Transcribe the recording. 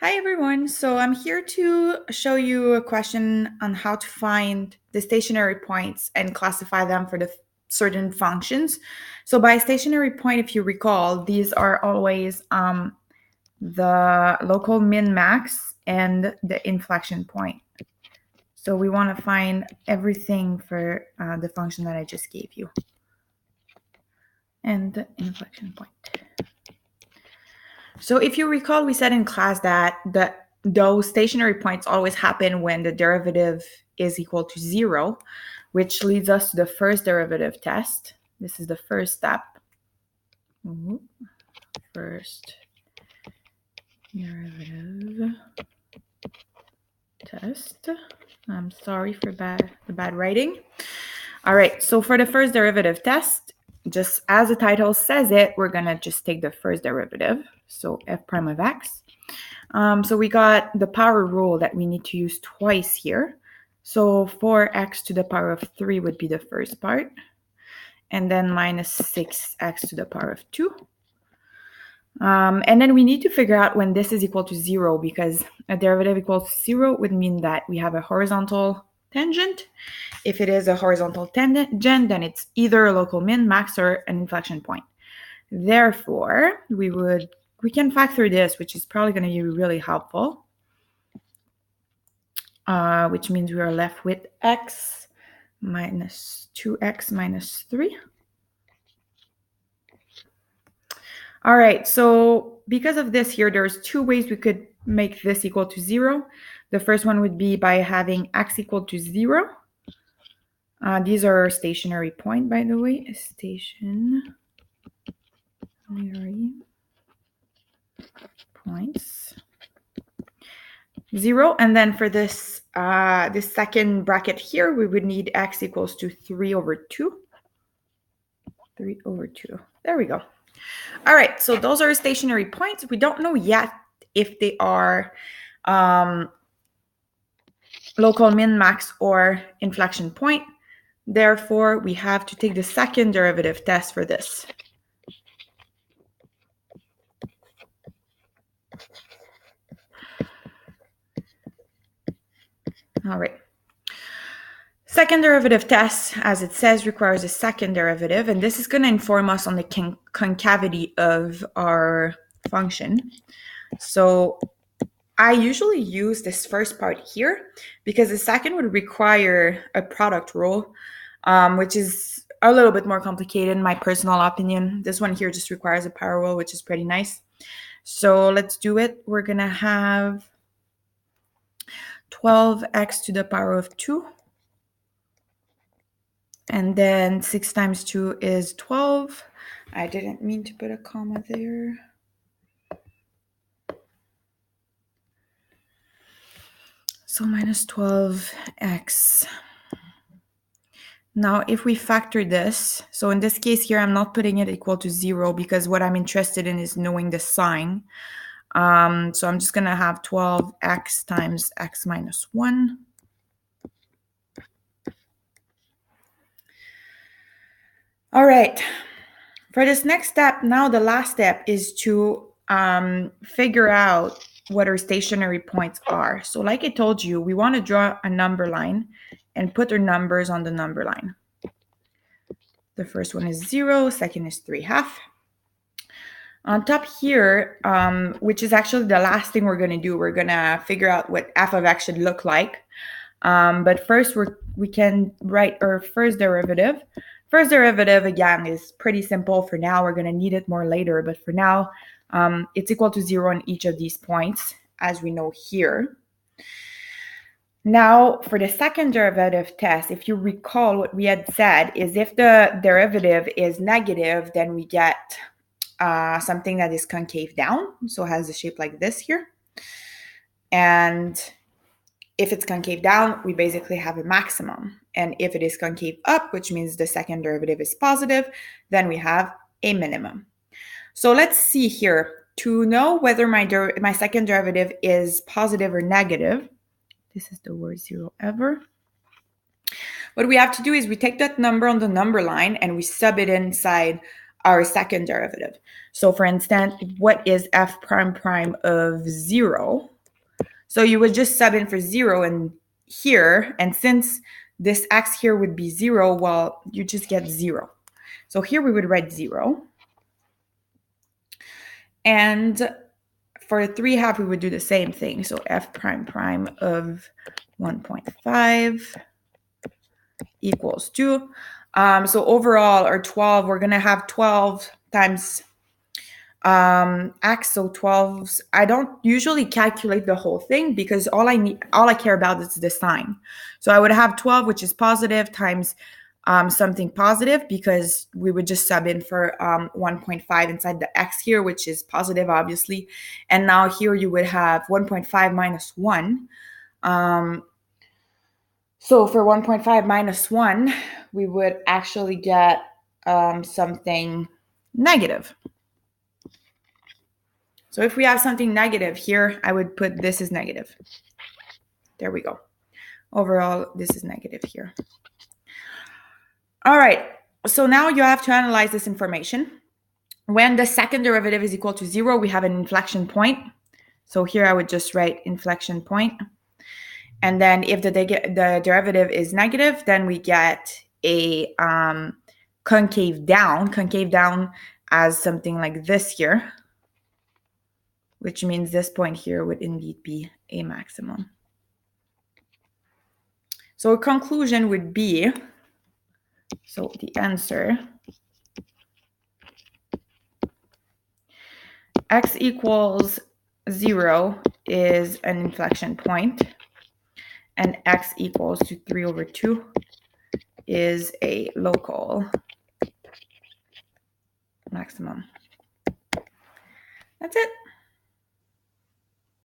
Hi everyone. So I'm here to show you a question on how to find the stationary points and classify them for the certain functions. So by stationary point, if you recall, these are always the local min-max and the inflection point. So we want to find everything for the function that I just gave you and the inflection point. So if you recall, we said in class that those stationary points always happen when the derivative is equal to 0, which leads us to the first derivative test. This is the first step. First derivative test. I'm sorry for the bad writing. All right, so for the first derivative test, just as the title says it, we're going to just take the first derivative, so f prime of x. So we got the power rule that we need to use twice here. So 4x to the power of 3 would be the first part, and then minus 6x to the power of 2. And then we need to figure out when this is equal to 0, because a derivative equals to 0 would mean that we have a horizontal tangent. If it is a horizontal tangent, then it's either a local min, max, or an inflection point. Therefore, we can factor this, which is probably going to be really helpful, which means we are left with x minus 2x minus 3. All right, so because of this here, there's two ways we could make this equal to 0. The first one would be by having x equal to 0. These are stationary point, by the way, stationary points. 0, and then for this this second bracket here, we would need x equals to 3 over 2. 3 over 2. There we go. All right, so those are stationary points. We don't know yet if they are local min, max, or inflection point. Therefore, we have to take the second derivative test for this. All right. Second derivative test, as it says, requires a second derivative, and this is going to inform us on the concavity of our function. So I usually use this first part here because the second would require a product rule, which is a little bit more complicated in my personal opinion. This one here just requires a power rule, which is pretty nice. So let's do it. We're going to have 12x to the power of 2. And then 6 times 2 is 12. I didn't mean to put a comma there. So minus 12x. Now, if we factor this, so in this case here, I'm not putting it equal to 0 because what I'm interested in is knowing the sign. So I'm just going to have 12x times x minus 1. All right. For this next step, now the last step is to figure out what our stationary points are. So like I told you, we want to draw a number line and put our numbers on the number line. The first one is 0, second is 3/2. On top here, which is actually the last thing we're going to do, we're going to figure out what f of x should look like. But first, we can write our first derivative. First derivative, again, is pretty simple for now. We're going to need it more later, but for now, it's equal to 0 on each of these points, as we know here. Now, for the second derivative test, if you recall what we had said is if the derivative is negative, then we get something that is concave down, so it has a shape like this here. And if it's concave down, we basically have a maximum. And if it is concave up, which means the second derivative is positive, then we have a minimum. So let's see here. To know whether my second derivative is positive or negative, this is the worst 0 ever. What we have to do is we take that number on the number line and we sub it inside our second derivative. So for instance, what is f prime prime of 0? So you would just sub in for 0 in here. And since this x here would be 0, well, you just get 0. So here we would write 0. And for 3/2, we would do the same thing. So f prime prime of 1.5 equals 2. So overall, our 12, we're going to have 12 times x. So 12, I don't usually calculate the whole thing because all I care about is the sign. So I would have 12, which is positive, times something positive, because we would just sub in for 1.5 inside the x here, which is positive, obviously. And now here you would have 1.5 minus 1. So for 1.5 minus 1, we would actually get something negative. So if we have something negative here, I would put this is negative. There we go. Overall, this is negative here. All right, so now you have to analyze this information. When the second derivative is equal to 0, we have an inflection point. So here I would just write inflection point. And then if the derivative is negative, then we get a concave down as something like this here, which means this point here would indeed be a maximum. So a conclusion would be, so the answer, x equals 0 is an inflection point, and x equals to 3/2 is a local maximum. That's it.